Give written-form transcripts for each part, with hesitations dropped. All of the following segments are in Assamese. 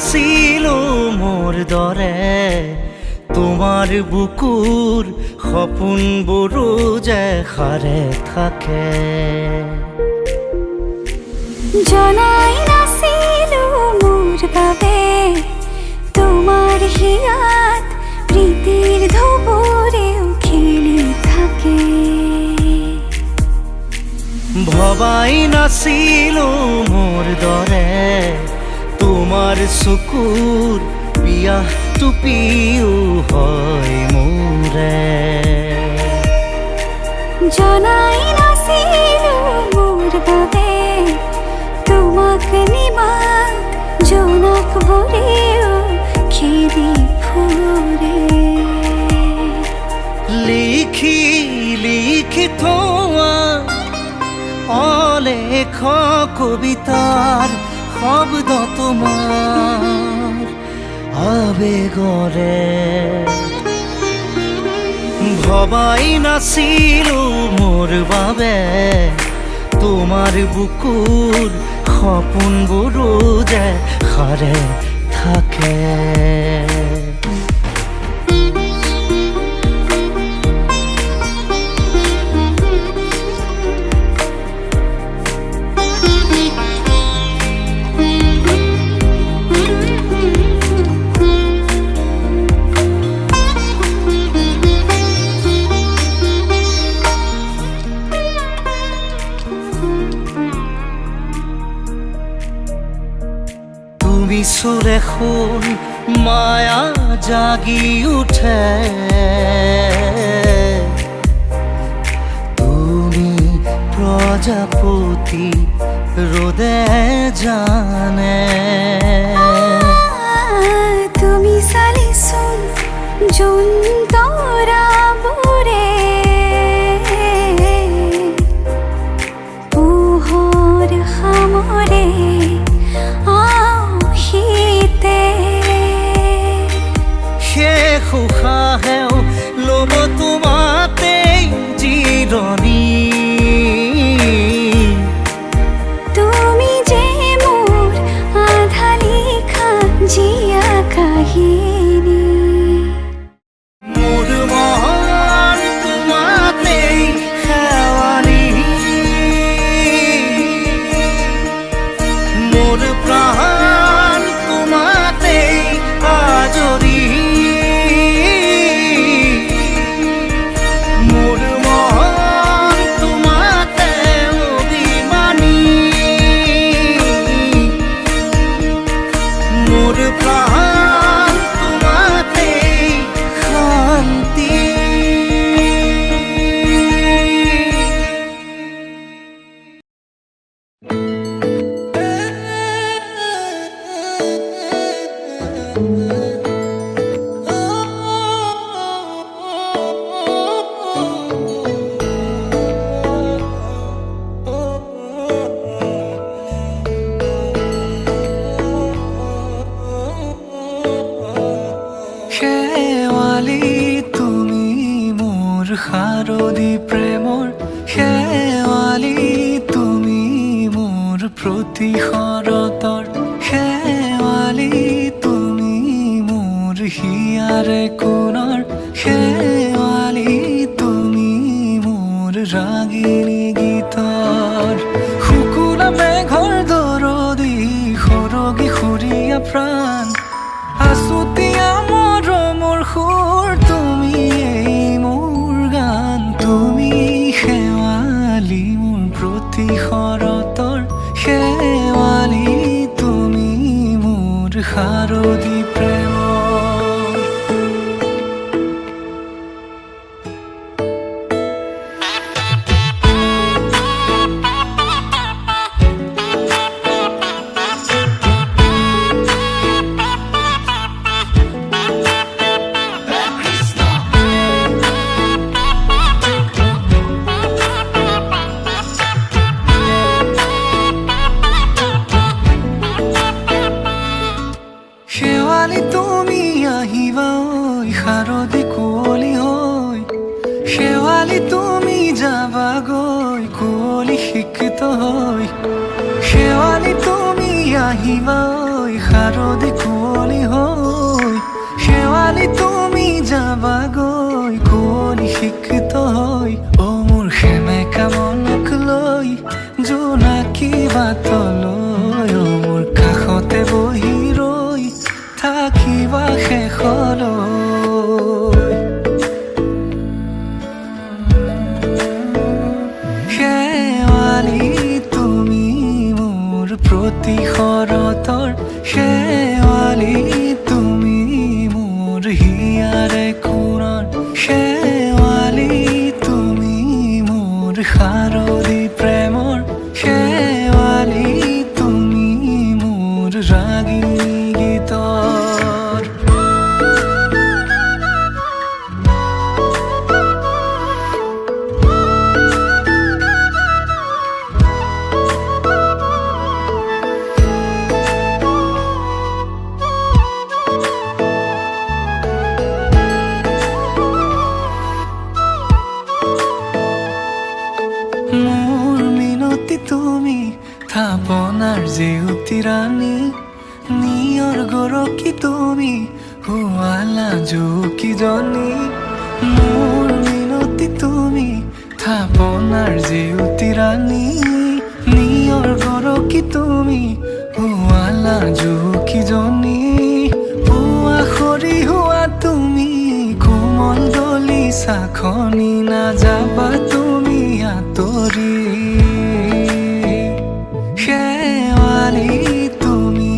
নাছিলো মোৰ দৰে তোমাৰ বুকুৰ সপোনবোৰো যে সাৰে থাকে জনাই নাছিলো মোৰ বাবে তোমাৰ হিয়াত প্ৰীতিৰ ধুবুৰেও খেলি থাকে ভবাই নাছিলো মোৰ দৰে তোমাৰ চকুৰ পিয়াহ টুপিও হয় মোৰে জনাই নাছিলো মোৰ বাবে তোমাক নিবাক জোনাক ভৰেও খেদি ফুৰে লিখি লিখি থোৱা অলেখ কবিতাৰ শব্দ তোমাৰ আবেগৰে ভবাই নাছিলো মোৰ বাবে তোমাৰ বুকুৰ সপোনবোৰো যে সাৰে থাকে সুৰে শুন মায়া জাগি উঠে তুমি প্ৰজাপতি ৰোদে জানে তুমি চালিচোন জোন তৰাবোৰে পোহৰ সামৰে উশাহেও ল'ব তোমাতেই জিৰণি তুমি যে মোৰ আধা লিখা জীয়া কাহিনী মোৰ মন তোমাতেই শেৱালি মোৰ প্ৰাণ তোমাতেই আজৰি শাৰদী প্ৰেমৰ শেৱালি তুমি মোৰ প্ৰতি শৰতৰ শেৱালি তুমি মোৰ হিয়াৰে কোণৰ শেৱালি তুমি মোৰ ৰাগিনী গীতৰ শুকুলা মেঘৰ দৰদি সৰগী সুৰীয়া প্ৰাণ আছুতীয়া মৰমৰ সুৰ তুমি তুমি শেৱালি মোৰ প্ৰতি শৰতৰ শেৱালি তুমি মোৰ শাৰদী প্ৰেমৰ তুমি আহিবা ঐ শাৰদী কুঁৱলী হৈ শেৱালি তুমি যাবা গৈ কুঁৱলী শিক্ষিত হৈ শেৱালি তুমি আহিবা ঐ শাৰদী ৰাণী নিয়ৰ গৰকী তুমি শুৱালা জুকিজনী মোৰ মিনতি তুমি থাপনাৰ জেউতি ৰাণী নিয়ৰ গৰকী তুমি শুৱালা জুকিজনী পুৱা খৰি হোৱা তুমি কোমল দলি চাখনি নাযাবা তুমি আঁতৰি শেৱালি তুমি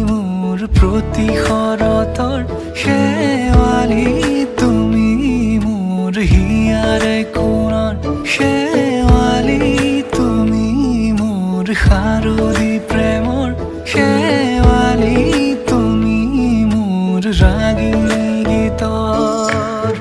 মোৰ প্ৰতি শৰতৰ শেৱালি তুমি মোৰ হিয়াৰে কোণৰ শেৱালি তুমি মোৰ শাৰদী প্ৰেমৰ শেৱালি তুমি মোৰ ৰাগিনী গীতৰ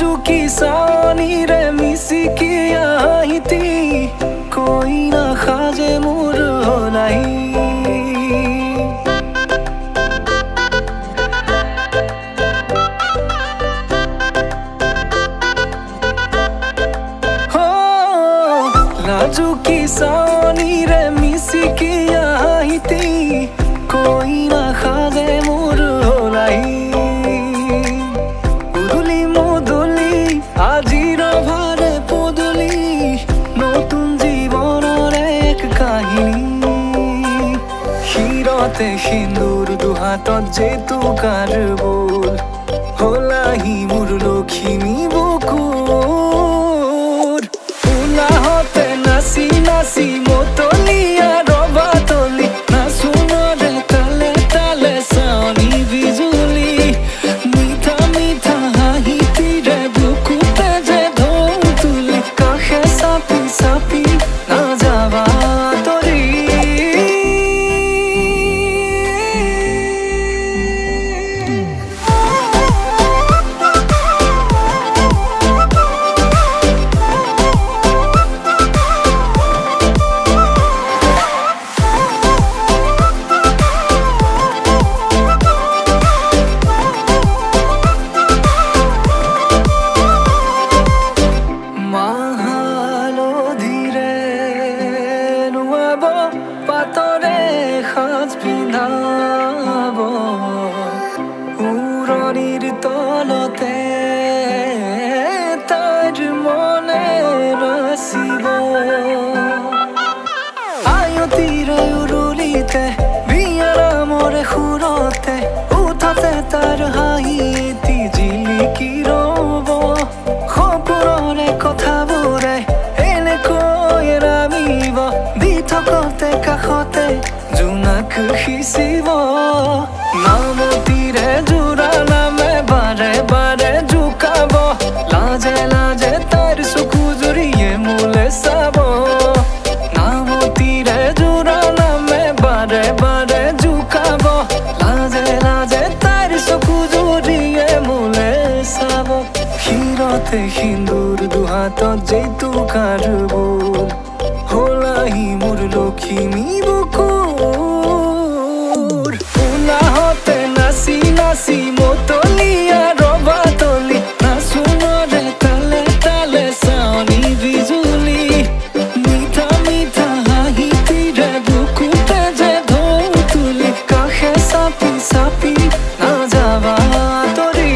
নাজুকি চাৱনিৰে মিচিকি আহিতি কইনা সাজে মোৰ হলাই নাজুকি চাৱনিৰে মিচিকি আহিতি কইনা সাজে মোৰ হলাই উদুলি মুদুলি আজিৰ ভাৰে পদুলি নতুন জীৱনৰ এক কাহিনী শিৰতে সিন্দুৰ দুহাতত জেতুকাৰ বোল হলাহি মোৰ লখিমী বুকুৰ উলাহতে নাচি নাচি মতলীয়া ৰবাতলি নাচোনৰে তালে তালে চাৱনি বিজুলি মিঠা মিঠা হাঁহিতিৰে বুকুতে যে ঢৌ তুলি কাষে চাপি চাপি নাযাবা তৰি পাতৰে সাজ পিন্ধাব উৰণিৰ তলতে তাইৰ মনে নাচিব আয়তিৰে উৰুলিতে বিয়াৰামৰে সুৰতে উঠতে তাৰ হাঁহি এটি জিলিকি ৰ'ব সপোনৰে কথাবোৰে এনেকৈ নামিব দি থকতে কাষতে জোনাক সিঁচিব নামতিৰে জোৰা নামে বাৰে বাৰে জোকাব লাজে লাজে তাইৰ চকু জুৰিয়ে মোলে চাব নামতিৰে জোৰা নামে বাৰে বাৰে জোকাব লাজে লাজে তাইৰ চকু জুৰিয়ে মোলে চাব শিৰতে সিন্দুৰ দুহাতত জেতুকাৰ বোল হলাহি মোৰ লখিমী বুকুৰ উলাহতে নাচি নাচি মতলীয়া ৰবাতলি নাচোনৰে তালে তালে চাৱনি বিজুলি মিঠা মিঠা হাঁহিতিৰে বুকুতে যে ঢৌ তুলি কাষে চাপি চাপি নাযাবা তৰি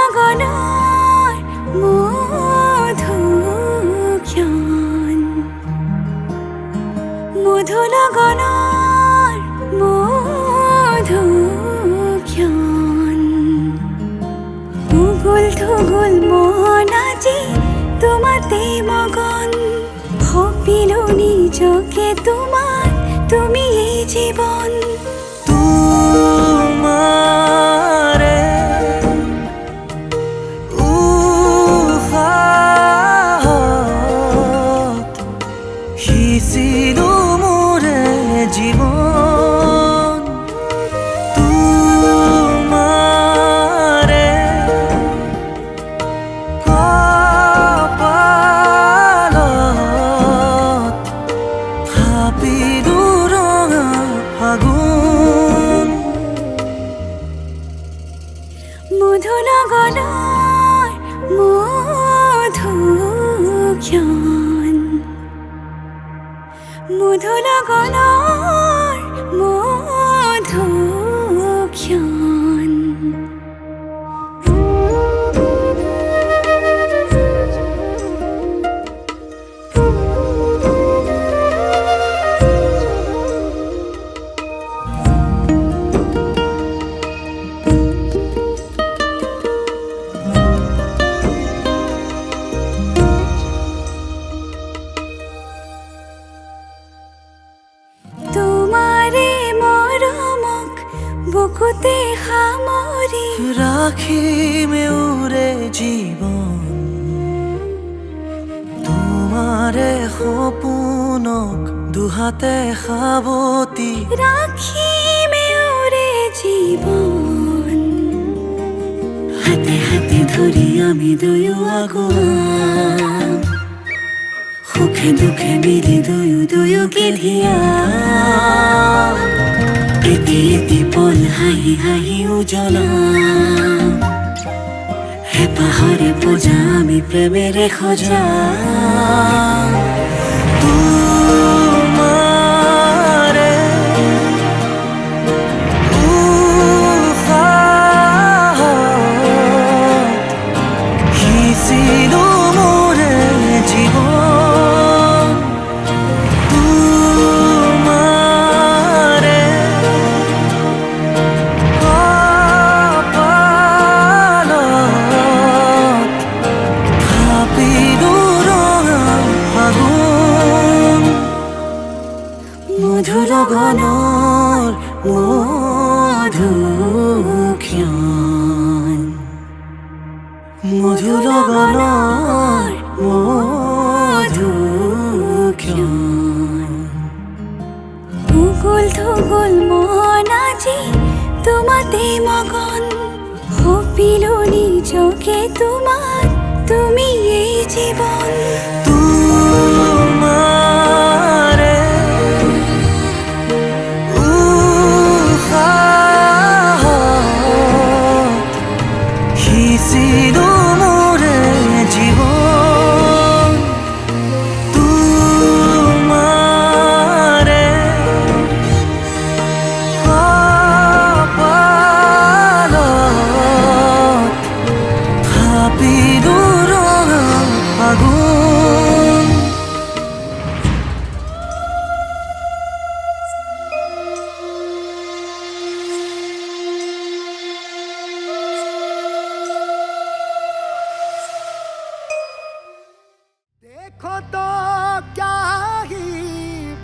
মধুনগনৰ মধুক্ষণ মধুনগনৰ মধুক্ষণ উগুল থুগুল মন আজি তোমাতে মগন ভাবিলো নিজকে তোমাৰ তুমি এই জীবন তোমাৰে উহাত সিঁচিলো মোৰে জীৱন তোমাৰে ফাগুন মধু লগনৰ মধুক্ষণ মধু লগনৰ মধুক্ষণ বুকুতে সামৰি ৰাখিমে উৰে জীৱন তোমাৰে সপোনক দুহাতে সাৱতি ৰাখিমে উৰে জীৱন হাতে হাতে ধৰি আমি দুয়ো আগুৱাম সুখে দুখে মিলি দুয়োকে ধিয়াম এটি এটি পল হাঁহি হাঁহি উজ্বলাম হেঁপাহৰে পূজা আমি প্ৰেমেৰে সজাম তোমাৰে উশাহত সিঁচিলো মোৰে জীৱন তোমাৰে কপালত থাপিলো ৰঙা ফাগুন মধু লগনৰ মধুক্ষণ মধু লগনৰ মধুক্ষণ উগুল থুগুল মন আজি তোমাতে মগন সপিলো নিজকে তোমাৰ তুমি এই জীবন তোমাৰে উশাহত সিঁচিলো মোৰে জীৱন তোমাৰে কপালত থাপিলো ৰঙা ফাগুন देखो तो क्या ही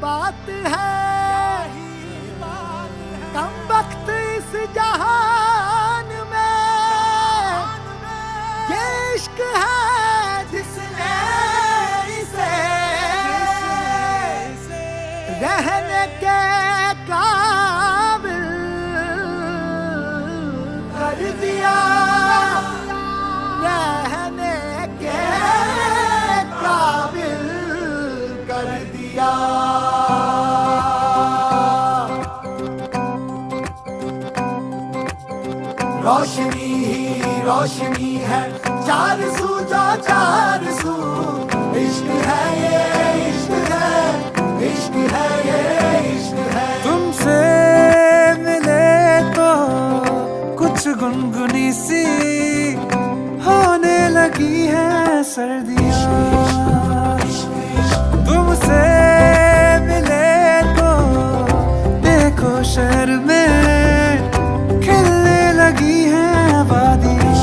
बात है कम वक्त इस जहान में ये इश्क है जिसने इसे रहने के काबिल कर दिया रहने के काबिल कर दिया रोशनी ही रोशनी है चार सू जो चार सू इश्क है ये इश्क है इश्क है ये इश्क है तुमसे मिले तो कुछ गुनगुनी सी होने लगी है सर्दियाँ तुमसे मिले तो देखो शहर में खिलने लगी है वादियाँ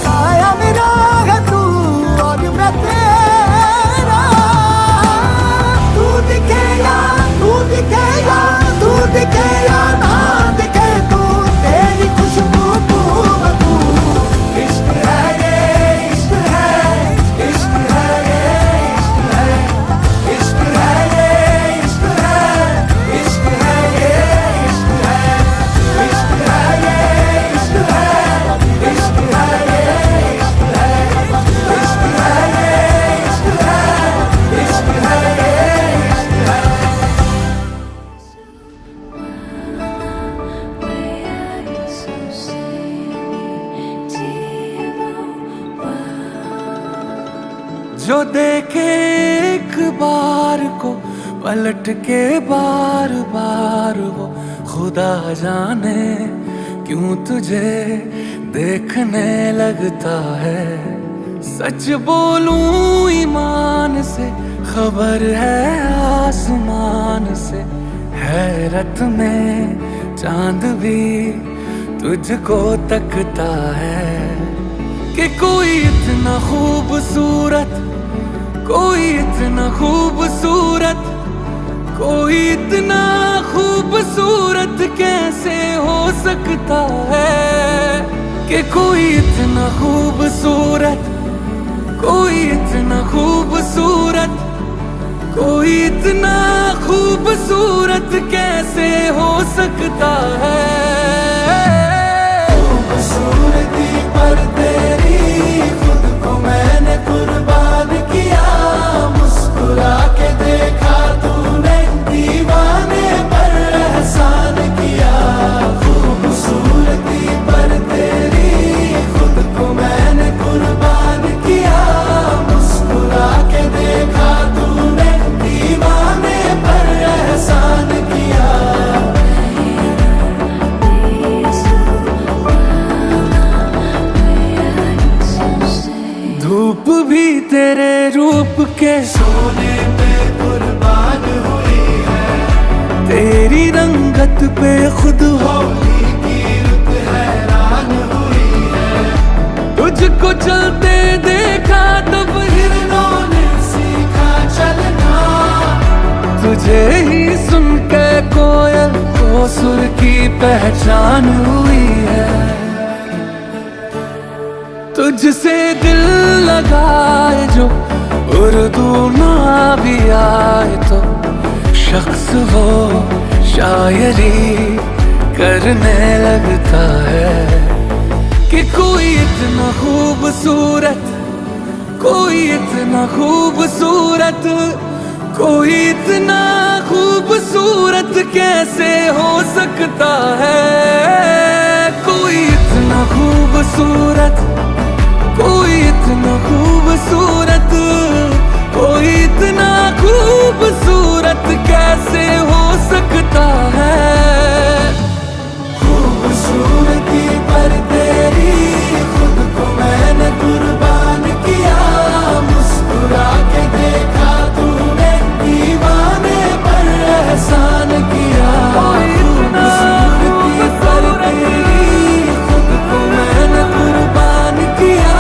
साया मेरा है तू और मैं तेरा तू जो देखे एक बार को पलट के बार बार वो खुदा जाने क्यों तुझे देखने लगता है। सच बोलूं ईमान से खबर है आसमान से, हैरत में चांद भी तुझको तकता है कि कोई इतना खूबसूरत, कोई इतना खूबसूरत, कोई इतना खूबसूरत कैसे हो सकता है कि कोई इतना खूबसूरत, कोई इतना खूबसूरत, कोई इतना खूबसूरत कैसे हो सकता है। खूबसूरती पर तेरी खुद को मैंने कुर्बान किया, मुस्कुरा के देखा तूने दीवाने पर एहसान किया। खूबसूरती पर तेरी खुद को मैंने कुर्बान किया, मुस्कुरा के देखा तूने दीवाने पर एहसान किया। धूप भी तेरे रूप के सोने पे कुर्बान हुई है, तेरी रंगत पे खुद हो होली की रुत हैरान हुई है। तुझको चलते देखा तब हिरणों ने सीखा चलना, तुझे ही सुन के कोयल को सुर की पहचान हुई है। तुझसे दिल लगाए जो उर्दू ना भी आए तो शख्स वो शायरी करने लगता है कि कोई इतना खूबसूरत, कोई इतना खूबसूरत, कोई इतना खूबसूरत कैसे हो सकता है। कोई इतना खूबसूरत, कोई इतना खूबसूरत, कोई इतना खूबसूरत कैसे हो सकता है। खूबसूरती पर तेरी खुद को मैंने कुर्बान किया, मुस्कुरा के देखा तूने दीवाने पर एहसान किया। खूबसूरती पर तेरी खुद को मैंने कुर्बान किया,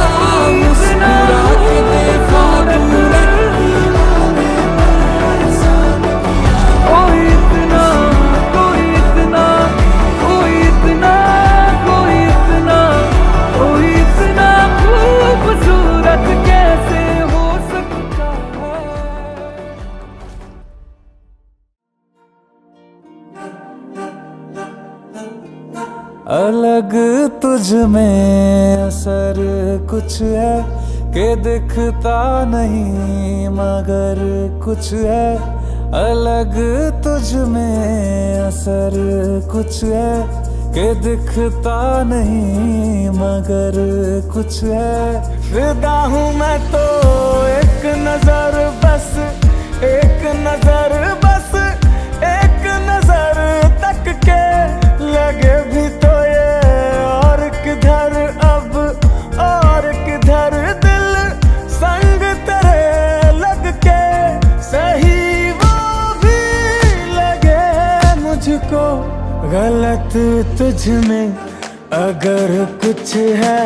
मुस्कुरा के देखा तूने दीवाने पर एहसान किया। कोई इतना, कोई इतना, कोई इतना, कोई इतना, कोई इतना खूबसूरत कैसे हो सकता है। अलग तुझ में असर कुछ है कि दिखता नहीं मगर कुछ है। अलग तुझ में असर कुछ है कि दिखता नहीं मगर कुछ है। फिदा हूँ मैं तो एक नजर बस, एक नजर बस, एक नजर तक के लगे भी तो ये और किधर अब और किधर दिल संग तेरे लग के सही वो भी लगे मुझको गलत तुझ में अगर कुछ है।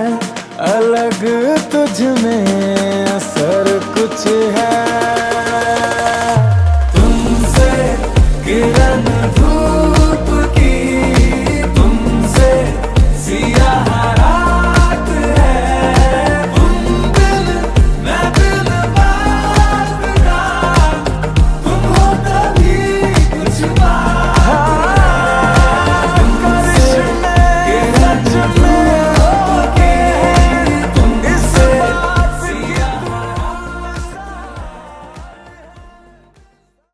अलग तुझ में असर कुछ है।